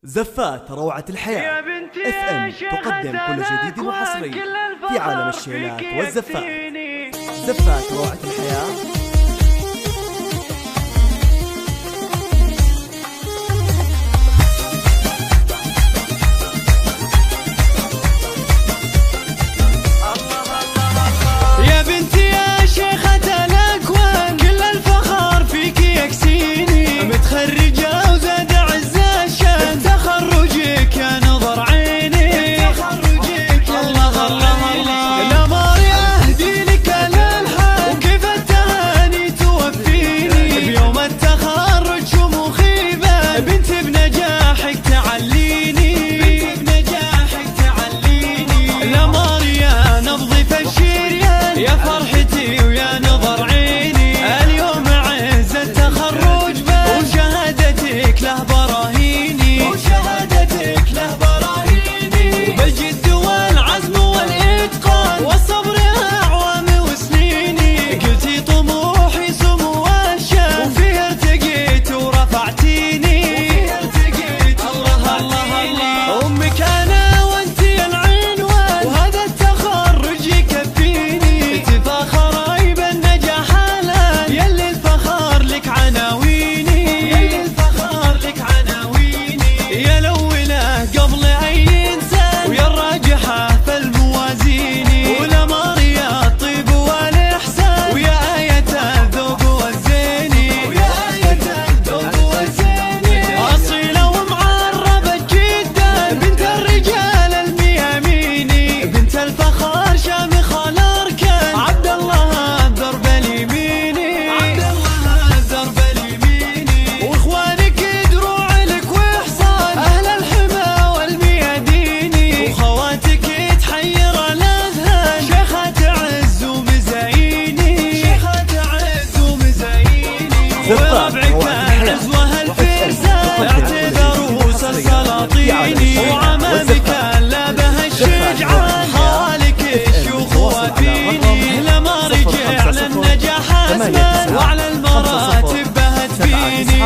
زفات روعة الحياة اف ام تقدم كل جديد وحصري في عالم الشيلات والزفات. زفات روعة الحياة. يا بنتي يا شيخة الأكوان كل الفخر فيك يكسيني، متخرجة وزاد عز الشان تخرجك يا نظر عيني، الله الله الله الأمر يهدي لك الألحان وكيف التهاني توفيني بيوم التخرج شموخي بان بنت بنجاحك تعليني، الأمر يا نبضي فالشريان يا فرحتي ويا نظر عيني، اليوم عز التخرج بان وشهادتك له براهيني، بالجد والعزم والإتقان والصبر أعوام وسنيني، قلتي طموحي سمو الشان وفيه ارتقيت ورفعتيني، الله الله الله أمك أنا وأنتي العنوان وهذا التخرج يكفيني، تفاخري بالنجاح الآن يلي الفخر لك عناويني، يا الأولى قبل أي إنسان ويا الراجحة في الموازين، والأمر يا الطيب والإحسان ويا آية الذوق والزين، أصيلة ومعربة جدا بنت الرجال المياميني، بنت الفخر شامخة الأركان عبد الله الدرب اليميني، وإخوانك دروع لك وإحصان أهل الحمى والميادين، وخواتك تحير الأذهان شيخة عز ومزاييني، وربعك العزوة الفرسان اعتبروا السلاطين، وعمامك اللابه الشجعان خوالك الشيوخ وفيني، لما رجع للنجاح أزمان وعلى المراتب بهت فيني،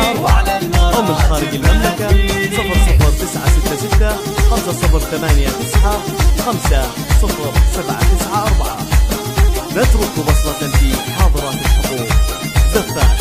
أو من خارج المملكة 00966 5089 500794. نترك بصمة في حاضرات الحقوق. زفات